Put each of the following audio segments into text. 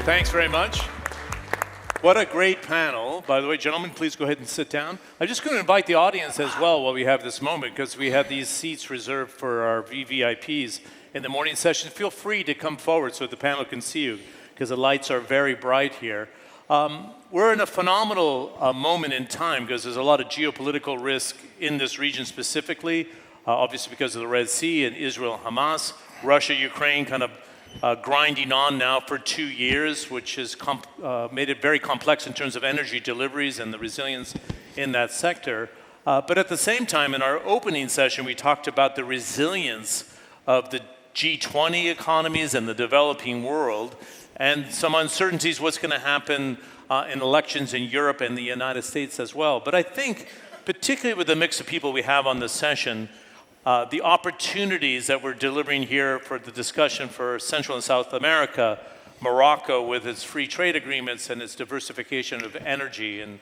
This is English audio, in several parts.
Thanks very much. What a great panel. By the way, gentlemen, please go ahead and sit down. I'm just going to invite the audience as well while we have this moment, because we have these seats reserved for our VVIPs in the morning session. Feel free to come forward so the panel can see you, because the lights are very bright here. We're in a phenomenal moment in time, because there's a lot of geopolitical risk in this region specifically, obviously because of the Red Sea and Israel-Hamas, Russia-Ukraine kind of grinding on now for 2 years, which has made it very complex in terms of energy deliveries and the resilience in that sector. But at the same time, in our opening session, we talked about the resilience of the G20 economies and the developing world, and some uncertainties what's going to happen in elections in Europe and the United States as well. But I think, particularly with the mix of people we have on this session, the opportunities that we're delivering here for the discussion for Central and South America, Morocco with its free trade agreements and its diversification of energy and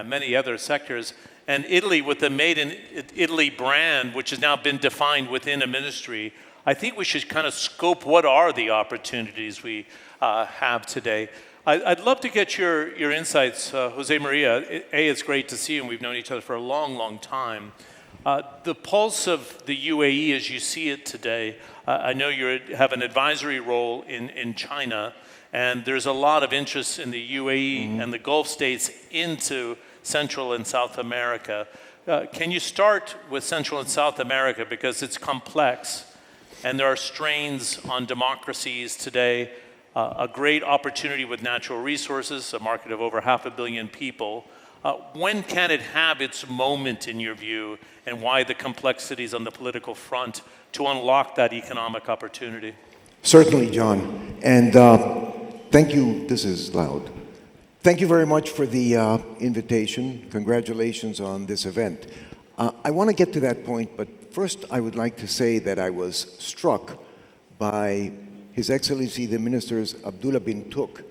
many other sectors, and Italy with the Made in Italy brand, which has now been defined within a ministry. I think we should kind of scope what are the opportunities we have today. I'd love to get your insights, Jose Maria. It's great to see you, and we've known each other for a long, long time. The pulse of the UAE as you see it today, I know you have an advisory role in China, and there's a lot of interest in the UAE and the Gulf states into Central and South America. Can you start with Central and South America, because it's complex, and there are strains on democracies today, a great opportunity with natural resources, a market of over 500 million people. When can it have its moment, in your view, and why the complexities on the political front to unlock that economic opportunity? Certainly, John. And thank you. This is loud. Thank you very much for the invitation. Congratulations on this event. I want to get to that point, but first I would like to say that I was struck by His Excellency the Minister's Abdullah bin Tuk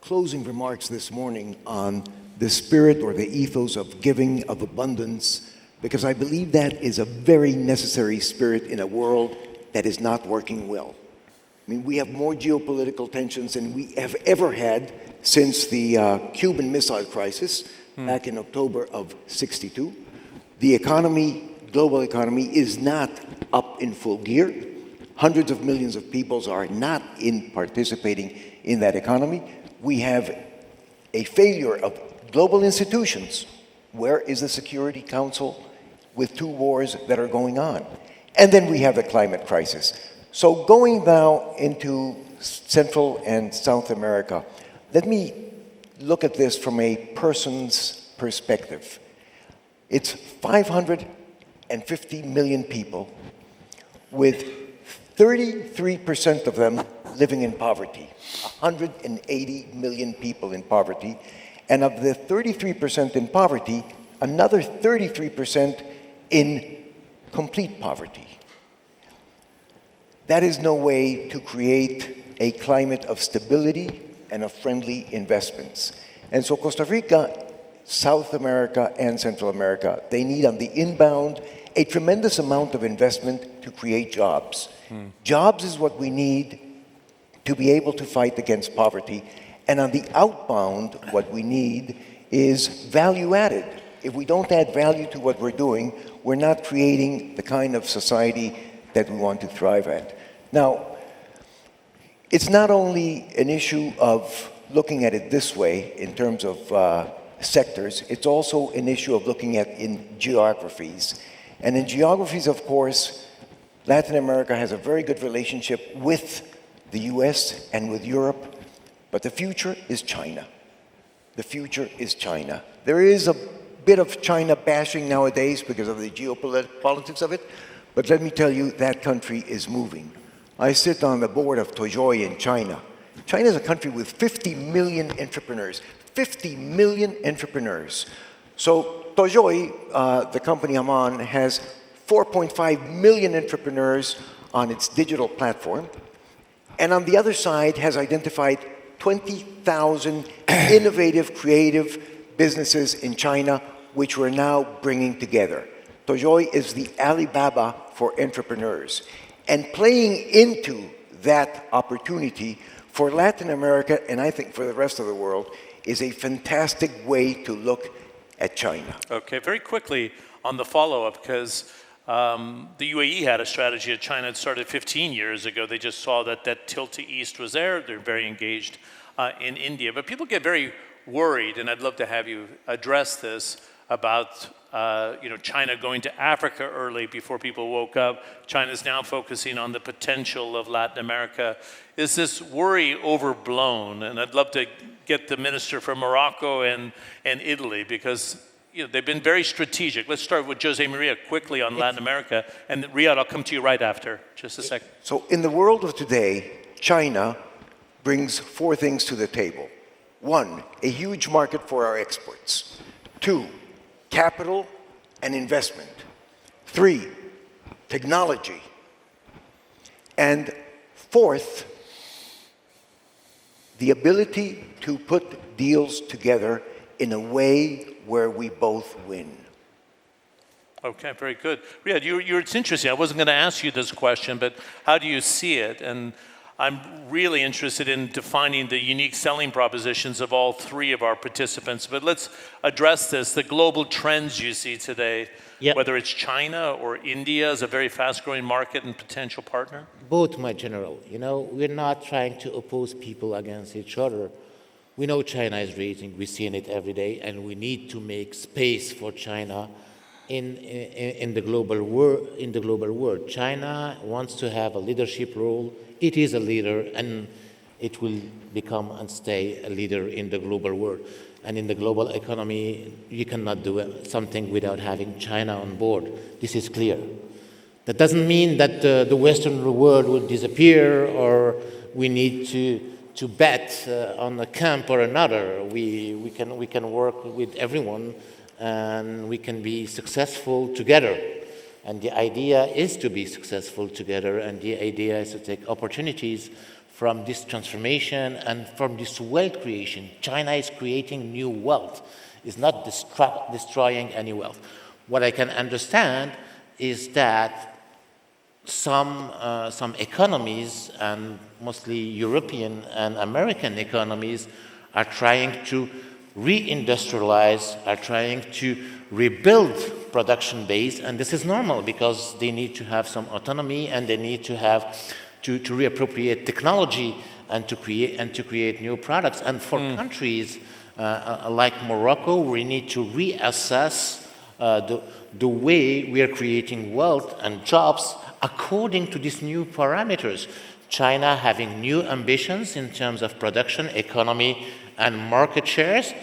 closing remarks this morning on the spirit or the ethos of giving, of abundance, because I believe that is a very necessary spirit in a world that is not working well. I mean, we have more geopolitical tensions than we have ever had since the Cuban Missile Crisis back in October of '62. The economy, global economy, is not up in full gear. Hundreds of millions of people are not participating in that economy. We have a failure of global institutions. Where is the Security Council with 2 wars that are going on? And then we have the climate crisis. So going now into Central and South America, let me look at this from a person's perspective. It's 550 million people, with 33% of them living in poverty, 180 million people in poverty. And of the 33% in poverty, another 33% in complete poverty. That is no way to create a climate of stability and of friendly investments. And so Costa Rica, South America, and Central America, they need on the inbound a tremendous amount of investment to create jobs. Jobs is what we need to be able to fight against poverty. And on the outbound, what we need is value added. If we don't add value to what we're doing, we're not creating the kind of society that we want to thrive at. Now, it's not only an issue of looking at it this way in terms of sectors, it's also an issue of looking at in geographies. And in geographies, of course, Latin America has a very good relationship with the US and with Europe, but the future is China. The future is China. There is a bit of China bashing nowadays because of the geopolitics of it, but let me tell you, that country is moving. I sit on the board of Toyoy in China. China is a country with 50 million entrepreneurs. 50 million entrepreneurs. So Toyoy, the company I'm on, has 4.5 million entrepreneurs on its digital platform, and on the other side has identified 20,000 innovative, creative businesses in China, which we're now bringing together. Toyoy is the Alibaba for entrepreneurs. And playing into that opportunity, for Latin America, and I think for the rest of the world, is a fantastic way to look at China. Okay, very quickly on the follow-up, because the UAE had a strategy at China. It started 15 years ago. They just saw that that tilt to east was there. They're very engaged in India. But people get very worried, and I'd love to have you address this, about China going to Africa early before people woke up. China's now focusing on the potential of Latin America. Is this worry overblown? And I'd love to get the minister from Morocco and Italy, because they've been very strategic. Let's start with Jose Maria quickly on Latin America, and Riyad, I'll come to you right after. Just a second. So in the world of today, China brings 4 things to the table. 1, a huge market for our exports. 2, capital and investment. 3, technology. And 4th, the ability to put deals together in a way where we both win. Okay, very good. Riyad, it's interesting. I wasn't going to ask you this question, but how do you see it? And I'm really interested in defining the unique selling propositions of all 3 of our participants. But let's address this, the global trends you see today, whether it's China or India as a very fast-growing market and potential partner? Both, my general. We're not trying to oppose people against each other. We know China is raising, we're seeing it every day, and we need to make space for China in the global world. China wants to have a leadership role. It is a leader, and it will become and stay a leader in the global world. And in the global economy, you cannot do something without having China on board. This is clear. That doesn't mean that the Western world will disappear, or we need to bet on a camp or another. We can work with everyone, and we can be successful together. And the idea is to be successful together, and the idea is to take opportunities from this transformation and from this wealth creation. China is creating new wealth. It's not destroying any wealth. What I can understand is that some economies, and mostly European and American economies, are trying to reindustrialize, are trying to rebuild production base, and this is normal because they need to have some autonomy, and they need to have to reappropriate technology and to create new products. And for countries like Morocco, we need to reassess the way we are creating wealth and jobs according to these new parameters. China having new ambitions in terms of production, economy, and market shares.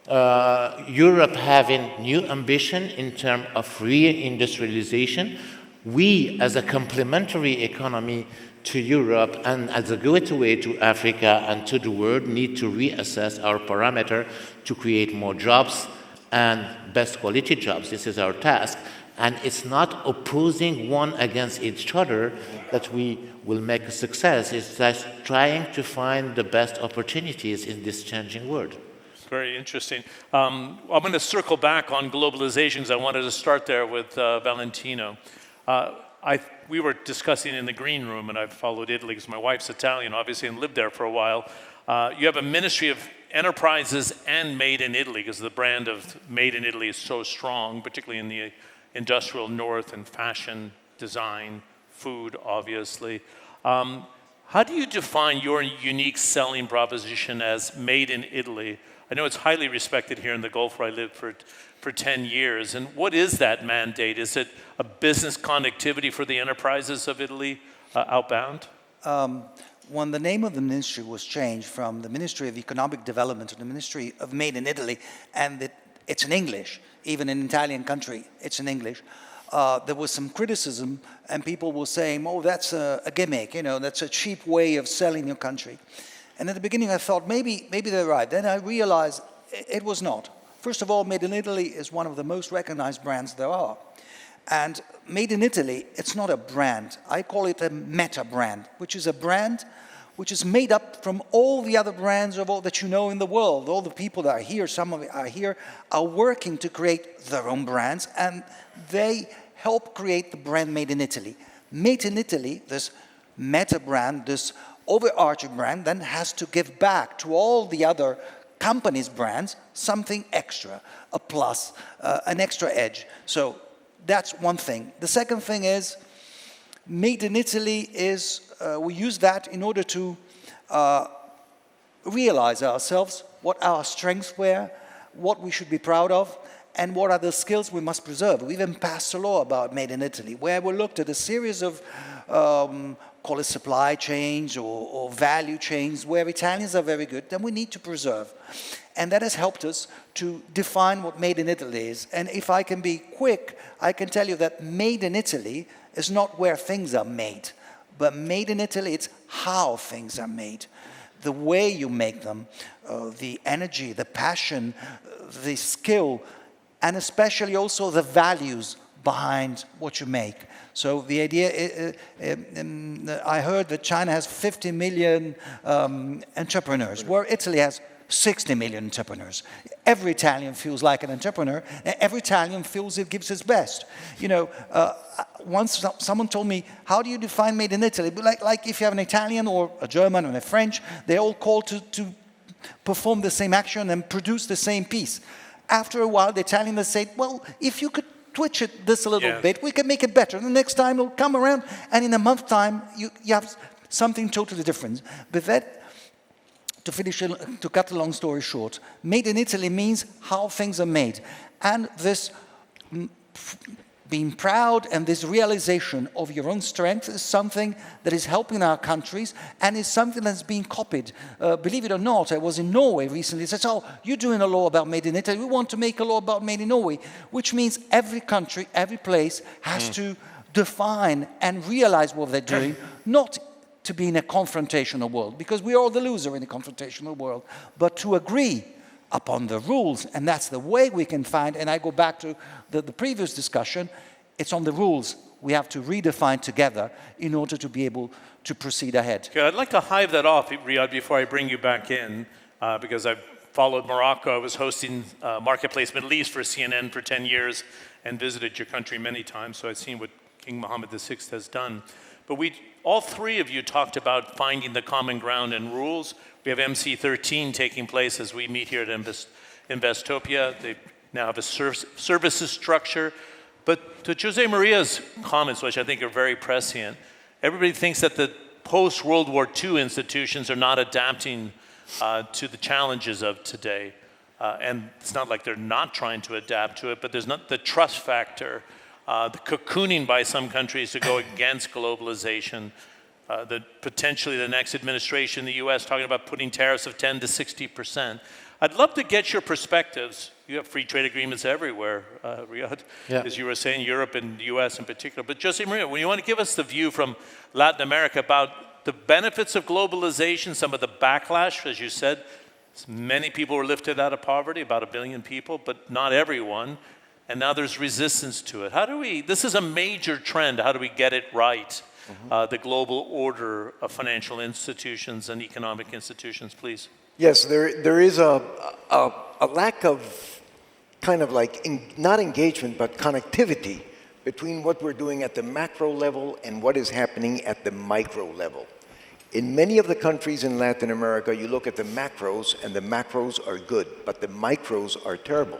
Europe having new ambition in terms of reindustrialization. We, as a complementary economy to Europe and as a gateway to Africa and to the world, need to reassess our parameter to create more jobs and best quality jobs. This is our task. And it's not opposing one against each other that we will make a success. It's just trying to find the best opportunities in this changing world. Very interesting. I'm going to circle back on globalization because I wanted to start there with Valentino. We were discussing in the green room, and I've followed Italy because my wife's Italian, obviously, and lived there for a while. You have a Ministry of Enterprises and Made in Italy, because the brand of Made in Italy is so strong, particularly in the industrial north and fashion, design, food, obviously. How do you define your unique selling proposition as Made in Italy? I know it's highly respected here in the Gulf, where I lived for 10 years. And what is that mandate? Is it a business connectivity for the enterprises of Italy outbound? When the name of the ministry was changed from the Ministry of Economic Development to the Ministry of Made in Italy, and it's in English, even in an Italian country, it's in English, there was some criticism, and people were saying, oh, that's a gimmick, that's a cheap way of selling your country. And at the beginning I thought, maybe they're right. Then I realized it was not. First of all, Made in Italy is one of the most recognized brands there are. And Made in Italy, it's not a brand. I call it a meta brand, which is a brand which is made up from all the other brands of all that you know in the world. All the people that are here, some of it are here, are working to create their own brands, and they help create the brand Made in Italy. Made in Italy, this meta brand, this overarching brand then has to give back to all the other companies' brands something extra, a plus, an extra edge. So that's one thing. The second thing is, Made in Italy is, we use that in order to realize ourselves what our strengths were, what we should be proud of, and what are the skills we must preserve. We even passed a law about Made in Italy, where we looked at a series of, call it supply chains or value chains, where Italians are very good, then we need to preserve. And that has helped us to define what Made in Italy is. And if I can be quick, I can tell you that Made in Italy is not where things are made, but Made in Italy, it's how things are made. The way you make them, the energy, the passion, the skill, and especially also the values behind what you make. So the idea, I heard that China has 50 million entrepreneurs, where Italy has 60 million entrepreneurs. Every Italian feels like an entrepreneur, and every Italian feels it gives his best. You know, once someone told me, how do you define Made in Italy? But like if you have an Italian or a German or a French, they're all called to perform the same action and produce the same piece. After a while, the Italian will say, well, if you could twitch it this a little bit, we can make it better. The next time it'll come around, and in a month's time, you have something totally different. But that, to cut a long story short, Made in Italy means how things are made. And this being proud and this realization of your own strength is something that is helping our countries and is something that's being copied. Believe it or not, I was in Norway recently. They said, oh, you're doing a law about Made in Italy. We want to make a law about Made in Norway, which means every country, every place has to define and realize what they're doing, not to be in a confrontational world, because we're all the loser in a confrontational world, but to agree upon the rules, and that's the way we can find, and I go back to the previous discussion, it's on the rules we have to redefine together in order to be able to proceed ahead. Okay, I'd like to hive that off, Riyad, before I bring you back in, because I've followed Morocco. I was hosting Marketplace Middle East for CNN for 10 years and visited your country many times, so I've seen what King Mohammed VI has done. But all three of you talked about finding the common ground and rules. We have MC13 taking place as we meet here at Investopia. They now have a services structure. But to Jose Maria's comments, which I think are very prescient, everybody thinks that the post-World War II institutions are not adapting to the challenges of today. And it's not like they're not trying to adapt to it, but there's not the trust factor, the cocooning by some countries to go against globalization, potentially the next administration in the US talking about putting tariffs of 10 to 60%. I'd love to get your perspectives. You have free trade agreements everywhere, Riyad, as you were saying, Europe and the US in particular. But Jose Maria, when you want to give us the view from Latin America about the benefits of globalization, some of the backlash, as you said, many people were lifted out of poverty, about 1 billion people, but not everyone. And now there's resistance to it. This is a major trend. How do we get it right? The global order of financial institutions and economic institutions, please. Yes, there is a lack of kind of like, not engagement, but connectivity between what we're doing at the macro level and what is happening at the micro level. In many of the countries in Latin America, you look at the macros, and the macros are good, but the micros are terrible.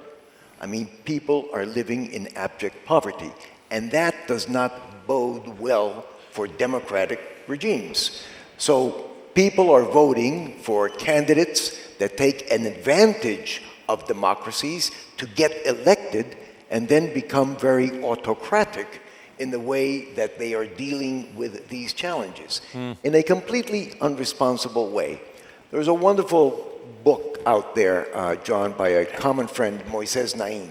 I mean, people are living in abject poverty, and that does not bode well for democratic regimes. So people are voting for candidates that take an advantage of democracies to get elected and then become very autocratic in the way that they are dealing with these challenges in a completely unresponsible way. There's a wonderful book out there, John, by a common friend, Moises Naim.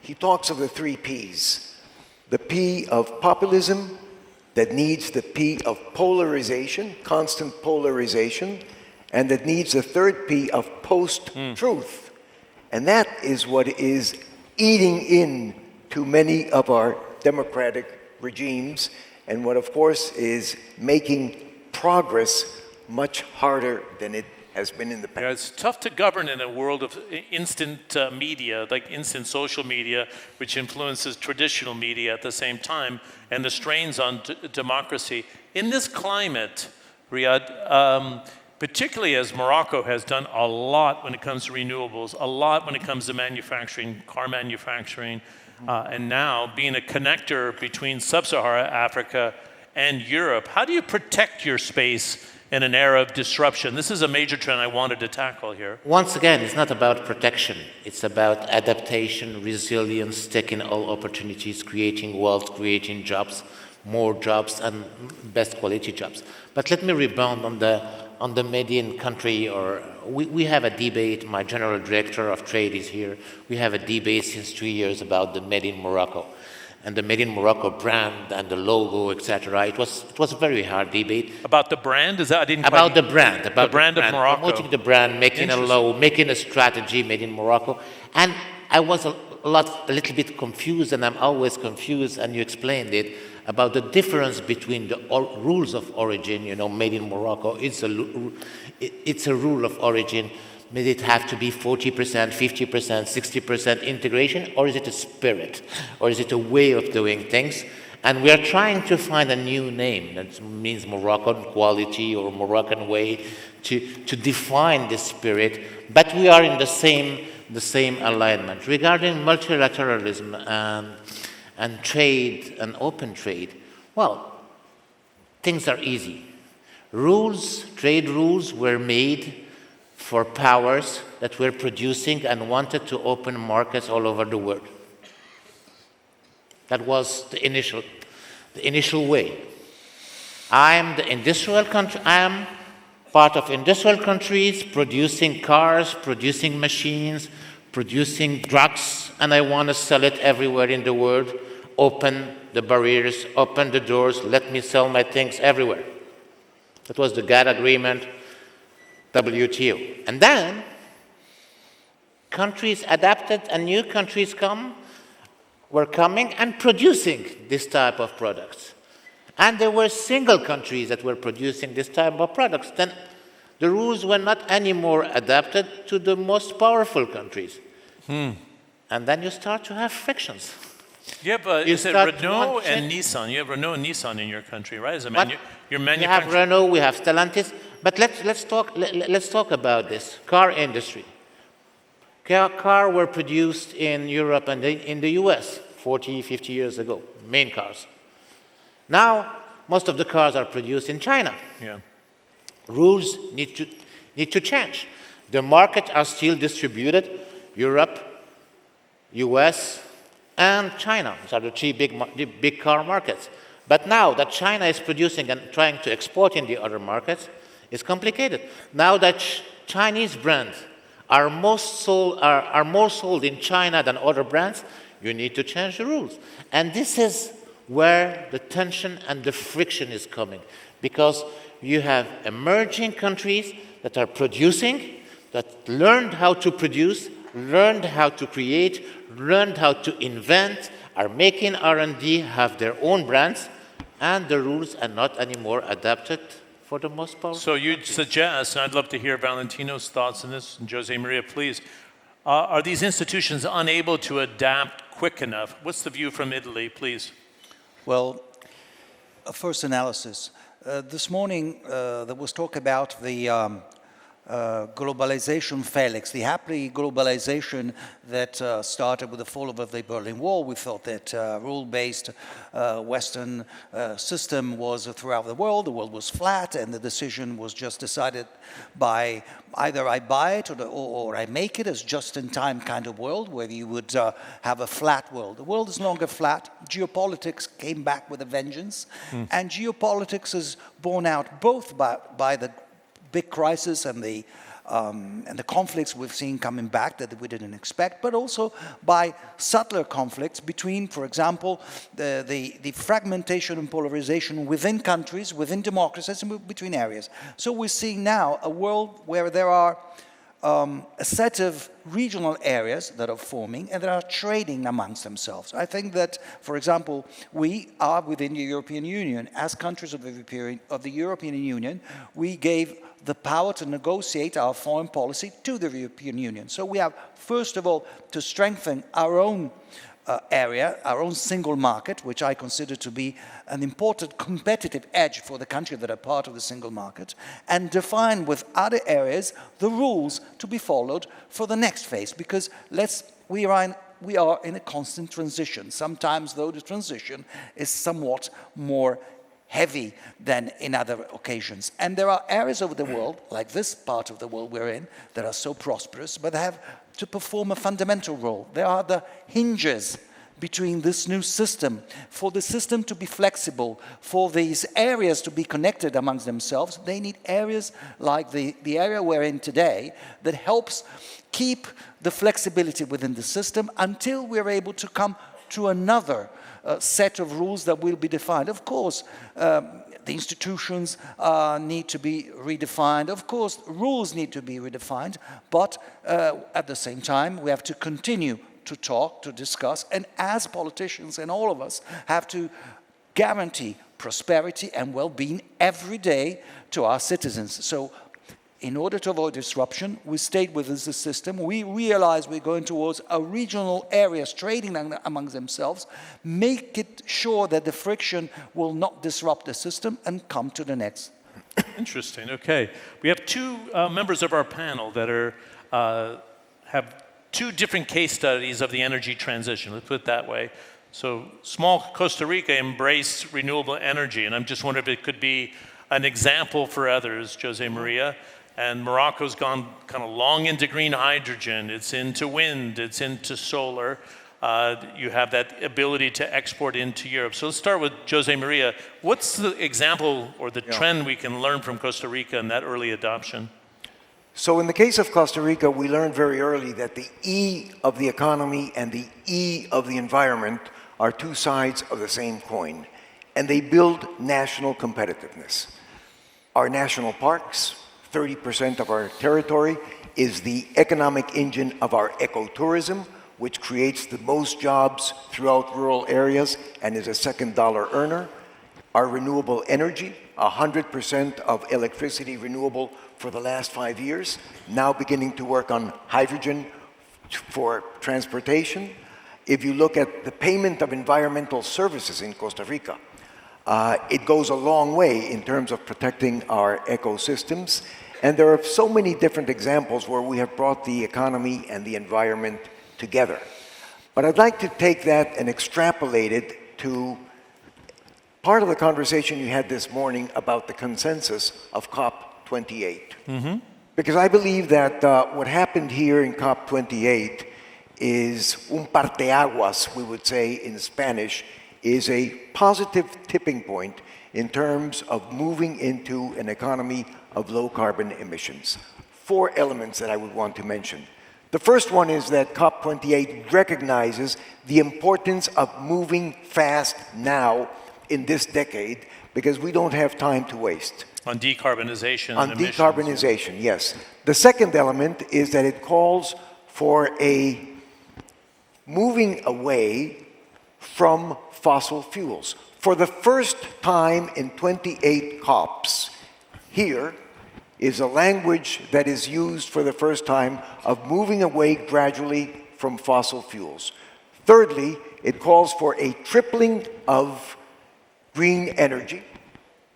He talks of the 3 Ps. The P of populism that needs the P of polarization, constant polarization, and that needs the 3rd P of post-truth. And that is what is eating in to many of our democratic regimes, and what, of course, is making progress much harder than it has been in the past. Yeah, it's tough to govern in a world of instant media, like instant social media, which influences traditional media at the same time, and the strains on democracy. In this climate, Riyadh, particularly as Morocco has done a lot when it comes to renewables, a lot when it comes to manufacturing, car manufacturing, and now being a connector between sub-Saharan Africa and Europe. How do you protect your space in an era of disruption? This is a major trend I wanted to tackle here. Once again, it's not about protection. It's about adaptation, resilience, taking all opportunities, creating wealth, creating jobs, more jobs, and best quality jobs. But let me rebound on the made in country, or we have a debate. My general director of trade is here. We have a debate since 3 years about the made in Morocco and the made in Morocco brand and the logo, etc. It was a very hard debate. About the brand? Is that I didn't About quite... the brand, about the brand of Morocco. promoting the brand, making a logo, making a strategy made in Morocco. And I was a little bit confused, and I'm always confused, and you explained it, about the difference between the rules of origin, made in Morocco. It's a rule of origin. May it have to be 40%, 50%, 60% integration, or is it a spirit? Or is it a way of doing things? And we are trying to find a new name that means Moroccan quality or Moroccan way to define this spirit, but we are in the same alignment. Regarding multilateralism and trade and open trade, well, things are easy. Trade rules were made for powers that were producing and wanted to open markets all over the world. That was the initial way. I am part of industrial countries producing cars, producing machines, producing drugs, and I want to sell it everywhere in the world. Open the barriers, open the doors, let me sell my things everywhere. That was the GATT agreement, WTO. And then countries adapted and new countries were coming and producing this type of products. And there were single countries that were producing this type of products. Then the rules were not anymore adapted to the most powerful countries. And then you start to have frictions. Yeah, but is it Renault and Nissan? You have Renault and Nissan in your country, right? You're manufacturing. We have Renault, we have Stellantis. But let's talk about this car industry. Cars were produced in Europe and in the US 40, 50 years ago, main cars. Now, most of the cars are produced in China. Yeah. Rules need to change. The markets are still distributed, Europe, US, and China. These are the three big car markets. But now that China is producing and trying to export in the other markets, it's complicated. Now that Chinese brands are more sold in China than other brands, you need to change the rules. And this is where the tension and the friction is coming, because you have emerging countries that are producing, that learned how to produce, learned how to create, learned how to invent, are making R&D, have their own brands, and the rules are not anymore adapted for the most part. So you'd suggest, and I'd love to hear Valentino's thoughts on this, and Jose Maria, please, are these institutions unable to adapt quick enough? What's the view from Italy, please? Well, a first analysis. This morning, there was talk about the globalization Felix, the happy globalization that started with the fall of the Berlin Wall. We thought that rule-based Western system was throughout the world was flat, and the decision was just decided by either I buy it or I make it as just-in-time kind of world, where you would have a flat world. The world is no longer flat. Geopolitics came back with a vengeance, and geopolitics is borne out both by the big crisis and the conflicts we've seen coming back that we didn't expect, but also by subtler conflicts between, for example, the fragmentation and polarization within countries, within democracies, and between areas. So we're seeing now a world where there are a set of regional areas that are forming and that are trading amongst themselves. I think that, for example, we are within the European Union. As countries of the European Union, we gave the power to negotiate our foreign policy to the European Union. So we have, first of all, to strengthen our own area, our own single market, which I consider to be an important competitive edge for the country that are part of the single market, and define with other areas the rules to be followed for the next phase. Because we are in a constant transition. Sometimes, though, the transition is somewhat more heavy than in other occasions. And there are areas of the world, like this part of the world we're in, that are so prosperous, but have to perform a fundamental role. They are the hinges between this new system. For the system to be flexible, for these areas to be connected amongst themselves, they need areas like the area we're in today that helps keep the flexibility within the system until we're able to come to another set of rules that will be defined. Of course, the institutions need to be redefined. Of course, rules need to be redefined. But at the same time, we have to continue to talk, to discuss, and as politicians and all of us have to guarantee prosperity and well-being every day to our citizens. So in order to avoid disruption, we stayed with this system. We realized we're going towards a regional areas trading among themselves, make it sure that the friction will not disrupt the system and come to the next. Interesting. Okay. We have two members of our panel that have two different case studies of the energy transition. Let's put it that way. So small Costa Rica embraced renewable energy, and I'm just wondering if it could be an example for others, Jose Maria. And Morocco's gone kind of long into green hydrogen. It's into wind. It's into solar. You have that ability to export into Europe. So let's start with Jose Maria. What's the example or the trend we can learn from Costa Rica in that early adoption? So in the case of Costa Rica, we learned very early that the E of the economy and the E of the environment are two sides of the same coin, and they build national competitiveness. Our national parks, 30% of our territory, is the economic engine of our ecotourism, which creates the most jobs throughout rural areas and is a second dollar earner. Our renewable energy, 100% of electricity renewable for the last 5 years, now beginning to work on hydrogen for transportation. If you look at the payment of environmental services in Costa Rica, it goes a long way in terms of protecting our ecosystems. And there are so many different examples where we have brought the economy and the environment together. But I'd like to take that and extrapolate it to part of the conversation you had this morning about the consensus of COP28. Mm-hmm. Because I believe that what happened here in COP28 is un parteaguas, we would say in Spanish, is a positive tipping point in terms of moving into an economy of low carbon emissions. 4 elements that I would want to mention. The first one is that COP28 recognizes the importance of moving fast now in this decade because we don't have time to waste. On decarbonization. On decarbonization, yes. The second element is that it calls for a moving away from fossil fuels. For the first time in 28 COPs, here is a language that is used for the first time of moving away gradually from fossil fuels. Thirdly, it calls for a tripling of green energy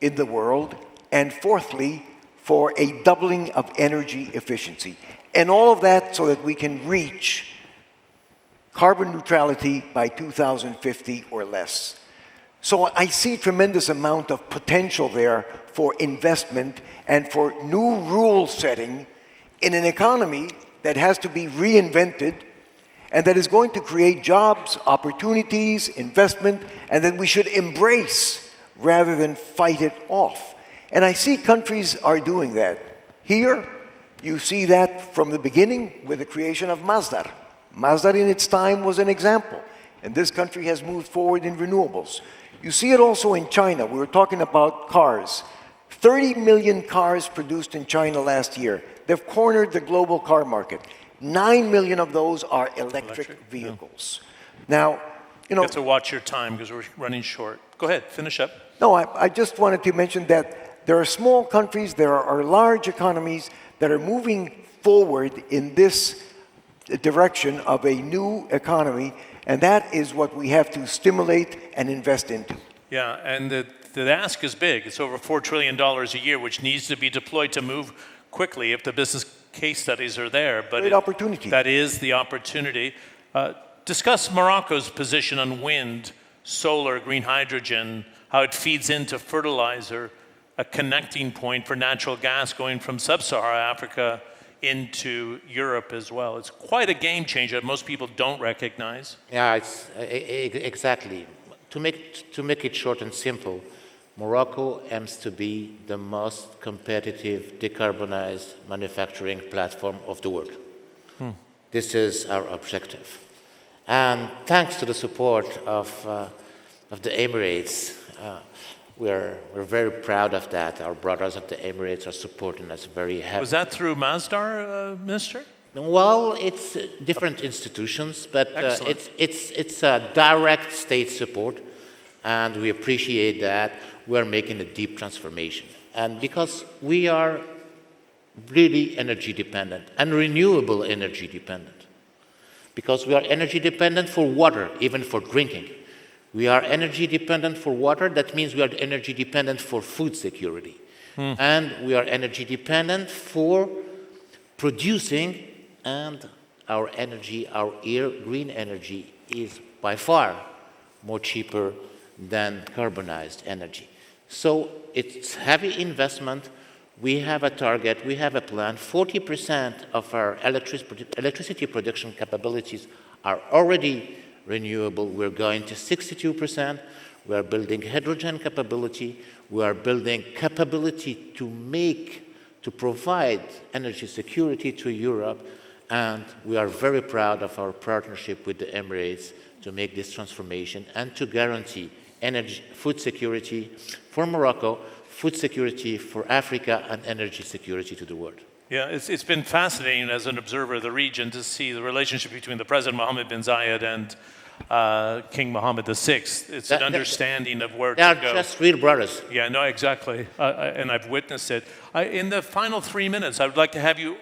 in the world. And fourthly, for a doubling of energy efficiency. And all of that so that we can reach carbon neutrality by 2050 or less. So I see a tremendous amount of potential there for investment and for new rule setting in an economy that has to be reinvented and that is going to create jobs, opportunities, investment, and that we should embrace rather than fight it off. And I see countries are doing that. Here, you see that from the beginning with the creation of Masdar. Masdar in its time was an example, and this country has moved forward in renewables. You see it also in China. We were talking about cars. 30 million cars produced in China last year. They've cornered the global car market. 9 million of those are electric vehicles. Now, you know... You have to watch your time because we're running short. Go ahead, finish up. No, I just wanted to mention that there are small countries, there are large economies that are moving forward in this direction of a new economy, And that is what we have to stimulate and invest into. Yeah, and the ask is big. It's over $4 trillion a year, which needs to be deployed to move quickly if the business case studies are there. But Great opportunity. That is the opportunity. Discuss Morocco's position on wind, solar, green hydrogen, how it feeds into fertilizer, a connecting point for natural gas going from sub-Saharan Africa into Europe as well. It's quite a game changer that most people don't recognize. Yeah, it's exactly. To make it short and simple, Morocco aims to be the most competitive decarbonized manufacturing platform of the world. This is our objective. And thanks to the support of the Emirates, we're very proud of that. Our brothers of the Emirates are supporting us very heavily. Was that through Masdar, Minister? Well, it's different institutions, but it's a direct state support, and we appreciate that. We're making a deep transformation. And because we are really energy dependent and renewable energy dependent, because we are energy dependent for water, even for drinking. We are energy dependent for water, that means we are energy dependent for food security. And we are energy dependent for producing, and our energy, our green energy is by far more cheaper than carbonized energy. So it's heavy investment. We have a target, we have a plan. 40% of our electricity production capabilities are already renewable. We're going to 62%. We are building hydrogen capability. We are building capability to provide energy security to Europe. And we are very proud of our partnership with the Emirates to make this transformation and to guarantee food security for Morocco, food security for Africa, and energy security to the world. Yeah, it's been fascinating as an observer of the region to see the relationship between the President Mohammed bin Zayed and King Mohammed VI. It's an understanding of where They to are go. just real brothers. Yeah, no, exactly. And I've witnessed it. In the final 3 minutes, I would like to have you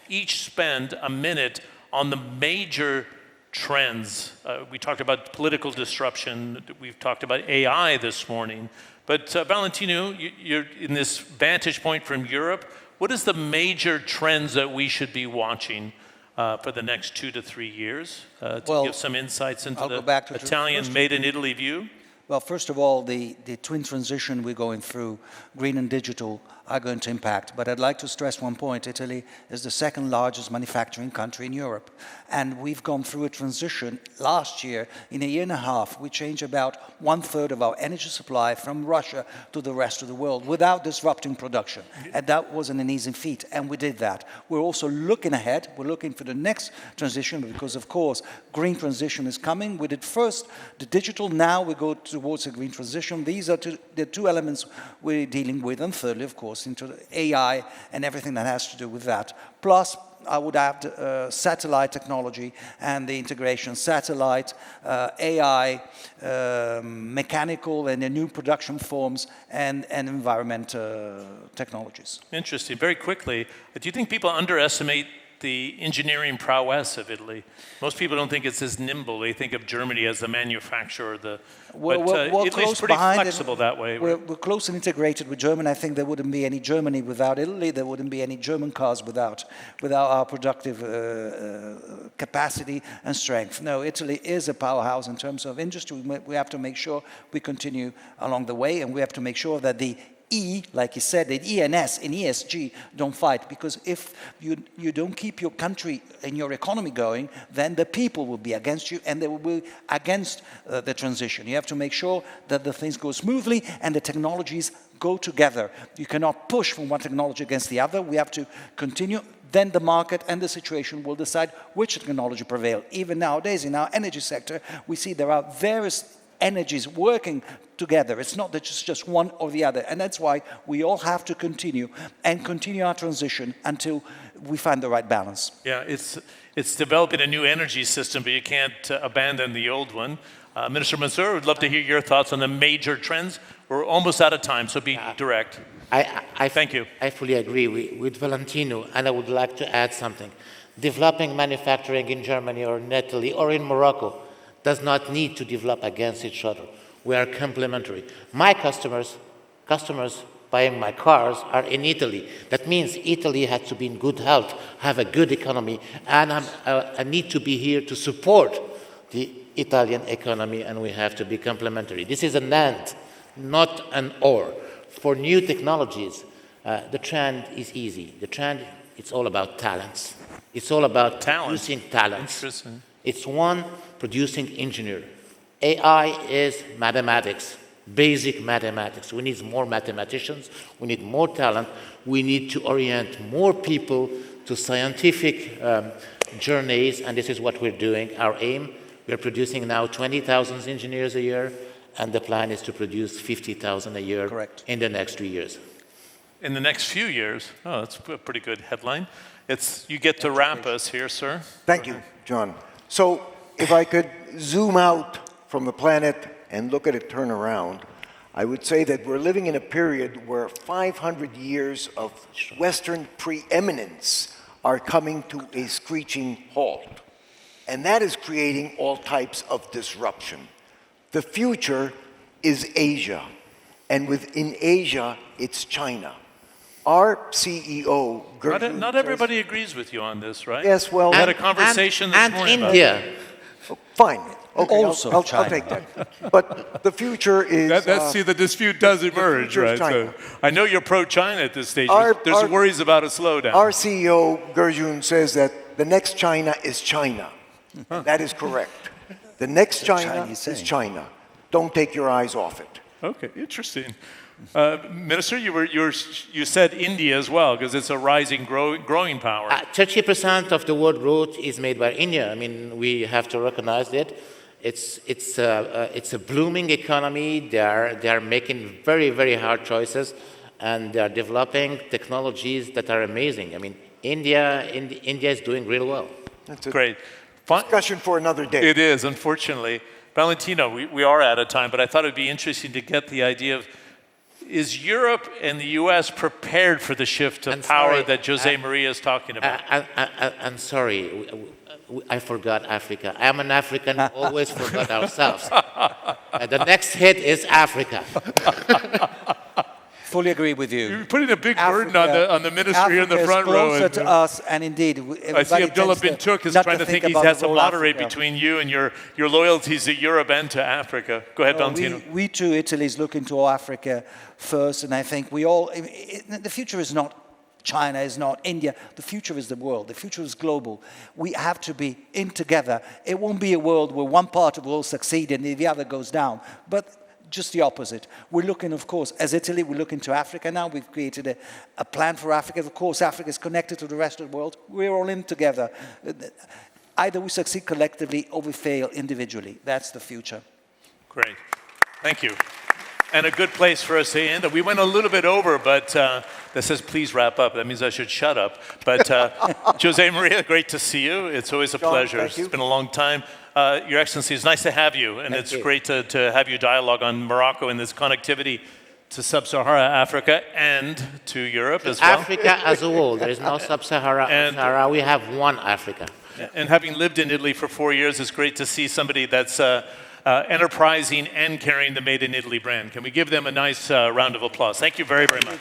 each spend a minute on the major trends. We talked about political disruption. We've talked about AI this morning. But Valentino, you're in this vantage point from Europe. What is the major trends that we should be watching for the next 2 to 3 years to give some insights into I'll the go back to Italian made in Italy view? Well, first of all, the twin transition we're going through, green and digital, are going to impact. But I'd like to stress one point. Italy is the second largest manufacturing country in Europe. And we've gone through a transition last year. In a year and a half, we changed about 1/3 of our energy supply from Russia to the rest of the world without disrupting production. And that wasn't an easy feat, and we did that. We're also looking ahead. We're looking for the next transition because, of course, green transition is coming. We did first the digital, now we go towards a green transition. These are the two elements we're dealing with. And thirdly, of course, into the AI and everything that has to do with that. Plus, I would add satellite technology and the integration satellite, AI, mechanical and the new production forms, and environment technologies. Interesting. Very quickly, do you think people underestimate the engineering prowess of Italy? Most people don't think it's as nimble. They think of Germany as the manufacturer. But Italy's pretty flexible that way. We're close and integrated with Germany. I think there wouldn't be any Germany without Italy. There wouldn't be any German cars without our productive capacity and strength. No, Italy is a powerhouse in terms of industry. We have to make sure we continue along the way, and we have to make sure that the E, like you said, the ENS and ESG don't fight, because if you don't keep your country and your economy going, then the people will be against you and they will be against the transition. You have to make sure that the things go smoothly and the technologies go together. You cannot push from one technology against the other. We have to continue. Then the market and the situation will decide which technology prevail. Even nowadays in our energy sector, we see there are various energies working together. It's not that it's just one or the other. And that's why we all have to continue our transition until we find the right balance. Yeah, it's developing a new energy system, but you can't abandon the old one. Minister Mansour, would love to hear your thoughts on the major trends. We're almost out of time, so be direct. Thank you. I fully agree with Valentino, and I would like to add something. Developing manufacturing in Germany or in Italy or in Morocco does not need to develop against each other. We are complementary. My customers buying my cars are in Italy. That means Italy has to be in good health, have a good economy, and I need to be here to support the Italian economy, and we have to be complementary. This is an and, not an or. For new technologies, the trend is easy. The trend, it's all about talents. It's all about producing talents. Interesting. It's one, producing engineer. AI is mathematics, basic mathematics. We need more mathematicians. We need more talent. We need to orient more people to scientific journeys, and this is what we're doing. Our aim, we're producing now 20,000 engineers a year, and the plan is to produce 50,000 a year. Correct. In the next 3 years. In the next few years, oh, that's a pretty good headline. You get to wrap us here, sir. Thank you, John. So if I could zoom out from the planet and look at it turn around, I would say that we're living in a period where 500 years of Western preeminence are coming to a screeching halt. And that is creating all types of disruption. The future is Asia. And within Asia, it's China. Our CEO, Gertrude, Not everybody agrees with you on this, right? Yes, well, We had a conversation this morning about India. fine. Okay, Also I'll China. take that. But the future is... see, the dispute does emerge, future is right? China. I know you're pro-China at this stage. Our- There's our- worries about a slowdown. Our CEO, Gerjun, says that the next China is China. That is correct. The next China Chinese is saying. China. Don't take your eyes off it. Okay, interesting. Minister, you said India as well, because it's a rising, growing power. 30% of the world growth is made by India. I mean, we have to recognize it. It's a blooming economy. They are making very, very hard choices, and they are developing technologies that are amazing. I mean, India is doing real well. That's a Great. discussion for another day. It is, unfortunately. Valentino, we are out of time, but I thought it would be interesting to get the idea of, is Europe and the U.S. prepared for the shift to I'm power sorry, that Jose Maria is talking about? I'm sorry. I forgot Africa. I'm an African, always forgot ourselves. The next hit is Africa. Fully agree with you. You're putting a big burden on the minister here in the Africa front is row. closer and, to us, and indeed, I see Abdullah Bintouk is trying to think he has to moderate between you and your loyalties to Europe and to Africa. Go ahead, Valentino. We too, Italy is looking to Africa first, and I think we all, the future is not China, is not India. The future is the world. The future is global. We have to be in together. It won't be a world where one part of the world succeeds and the other goes down, but just the opposite. We're looking, of course, as Italy, we're looking to Africa now. We've created a plan for Africa. Of course, Africa is connected to the rest of the world. We're all in together. Either we succeed collectively or we fail individually. That's the future. Great. Thank you. And a good place for us to end. We went a little bit over, but that says please wrap up. That means I should shut up. But Jose Maria, great to see you. It's always a pleasure. thank you. It's been a long time. Your Excellency, it's nice to have you. And Thank it's you. great to have you dialogue on Morocco and this connectivity to Sub-Saharan Africa and to Europe as well. Africa as a whole. There is no Sub-Saharan. Sahara. We have one Africa. And having lived in Italy for 4 years, it's great to see somebody that's enterprising and carrying the Made in Italy brand. Can we give them a nice round of applause? Thank you very, very much.